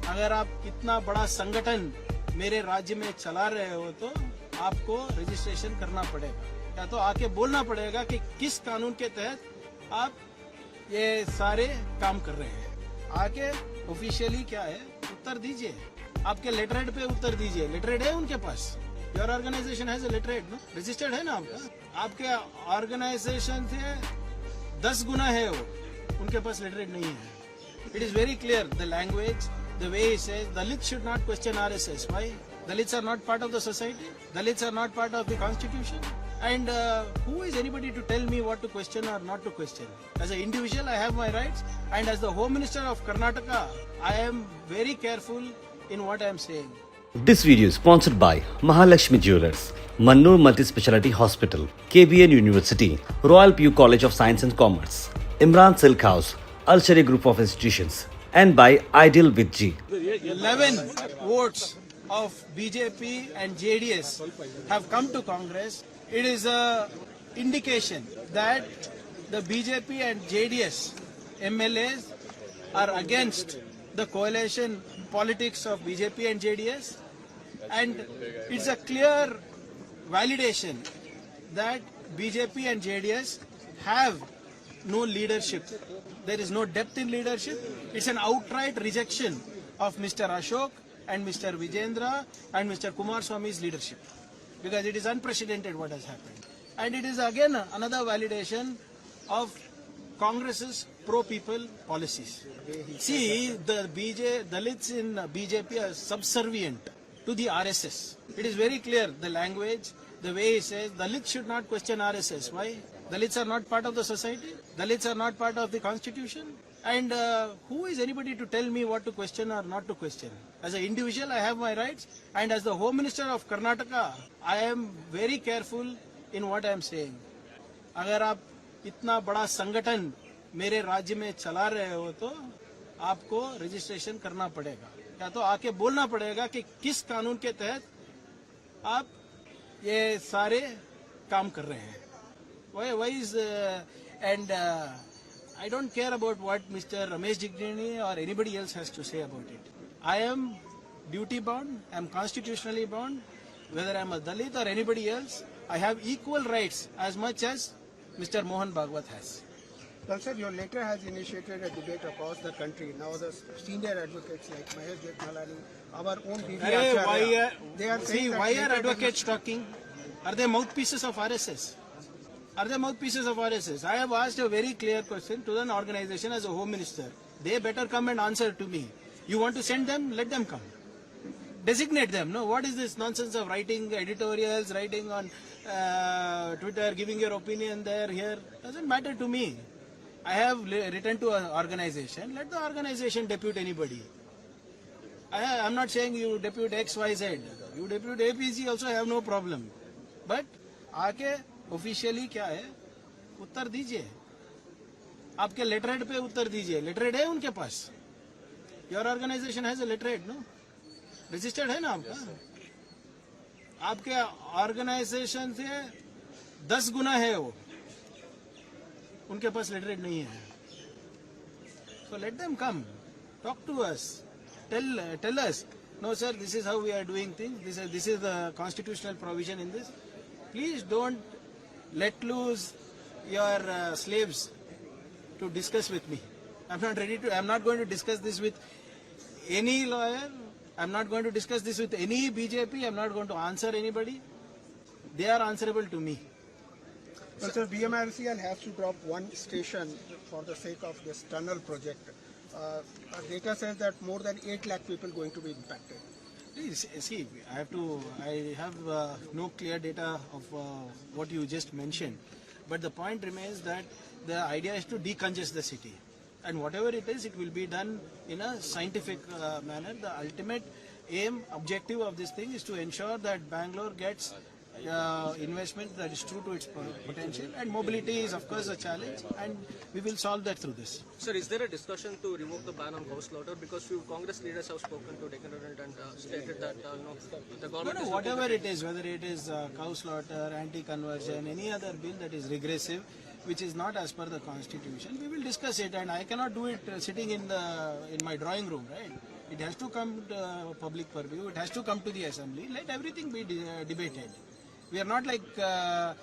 अगर आप इतना बड़ा संगठन मेरे राज्य में चला रहे हो तो आपको रजिस्ट्रेशन करना पड़ेगा, या तो आके बोलना पड़ेगा कि किस कानून के तहत आप ये सारे काम कर रहे हैं। आके ऑफिशियली क्या है उत्तर दीजिए, आपके लेटरहेड पे उत्तर दीजिए। लेटरहेड है उनके पास, your organization has a letterhead, no registered है ना आपका। आपके ऑर्गेनाइजेशन से 10 गुना है वो, उनके पास लेटरहेड नहीं है। It is very clear the language, the way he says Dalits should not question RSS. Why? Dalits are not part of the society. Dalits are not part of the constitution. And who is anybody to tell me what to question or not to question? As an individual, I have my rights. And as the Home Minister of Karnataka, I am very careful in what I am saying. This video is sponsored by Mahalakshmi Jewelers, Mannur Multi-Speciality Hospital, KBN University, Royal PU College of Science and Commerce, Imran Silk House, Al Sharia Group of Institutions, and by Ideal with G. 11 votes of BJP and JDS have come to Congress. It is a indication that the BJP and JDS MLAs are against the coalition politics of BJP and JDS, and it's a clear validation that BJP and JDS have no leadership. There is no depth in leadership. It's an outright rejection of Mr. Ashok and Mr. Vijendra and Mr. Kumar Swamy's leadership, because it is unprecedented what has happened. And it is again another validation of Congress's pro-people policies. See, the Dalits in BJP are subservient to the RSS. It is very clear, the language, the way he says Dalits should not question RSS. Why? Dalits are not part of the society. Dalits are not part of the constitution. And who is anybody to tell me what to question or not to question? As an individual, I have my rights. And as the Home Minister of Karnataka, I am very careful in what I am saying. अगर आप इतना बड़ा संगठन मेरे राज्य में चला रहे हो तो आपको रजिस्ट्रेशन करना पड़ेगा, या तो आके बोलना पड़ेगा कि किस कानून के तहत आप ये सारे काम कर रहे हैं. Why is and I don't care about what Mr. Ramesh Jignani or anybody else has to say about it. I am duty bound, I am constitutionally bound. Whether I am a Dalit or anybody else, I have equal rights as much as Mr. Mohan Bhagwat has. Well, sir, your letter has initiated a debate across the country. Now, the senior advocates like Mahesh Jethmalani, our own B.B. Acharya, they are saying that why are advocates talking? Are they mouthpieces of RSS? Are they mouthpieces of RSS? I have asked a very clear question to an organization as a Home Minister. They better come and answer to me. You want to send them? Let them come. Designate them. No, what is this nonsense of writing editorials, writing on Twitter, giving your opinion there, here? Doesn't matter to me. I have written to an organization. Let the organization depute anybody. I'm not saying you depute X, Y, Z. You depute APC also, I have no problem. But आके officially क्या है उत्तर दीजिए, आपके letterhead पे उत्तर दीजिए. Letterhead है उनके पास, your organization has a letterhead, no registered है ना आपका. आपके ऑर्गेनाइजेशन से 10 गुना है वो, उनके पास लेटरहेड नहीं है. So let them come, talk to us, tell us. No sir, this is how we are doing things. This is the constitutional provision in this. Please don't let loose your slaves to discuss with me. I'm not going to discuss this with any lawyer. I'm not going to discuss this with any BJP. I'm not going to answer anybody. They are answerable to me. Well, sir, BMRCL has to drop one station for the sake of this tunnel project. Data says that more than 8 lakh people going to be impacted. Please see, I have no clear data of what you just mentioned, but the point remains that the idea is to decongest the city, and whatever it is, it will be done in a scientific manner. The ultimate objective of this thing is to ensure that Bangalore gets investment that is true to its potential, and mobility is of course a challenge, and we will solve that through this. Sir, is there a discussion to revoke the ban on cow slaughter? Because few Congress leaders have spoken to Deccan Herald and stated that the government is whatever it is, whether it is cow slaughter, anti-conversion, any other bill that is regressive, which is not as per the constitution, we will discuss it, and I cannot do it sitting in my drawing room, right? It has to come to public purview. It has to come to the assembly. Let everything be debated. We are not like the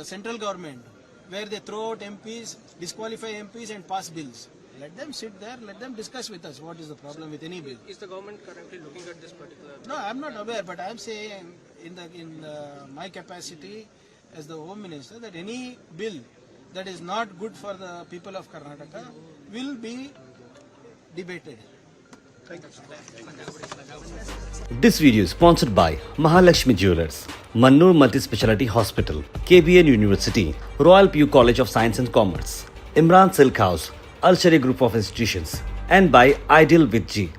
central government, where they throw out MPs, disqualify MPs, and pass bills. Let them sit there. Let them discuss with us. What is the problem with any bill? Is the government currently looking at this particular? No, I'm not aware, but I'm saying in my capacity as the Home Minister that any bill that is not good for the people of Karnataka will be debated. This video is sponsored by Mahalakshmi Jewelers, Mannur Multi-Speciality Hospital, KBN University, Royal Pew College of Science and Commerce, Imran Silk House, Al Sharia Group of Institutions, and by Ideal with G.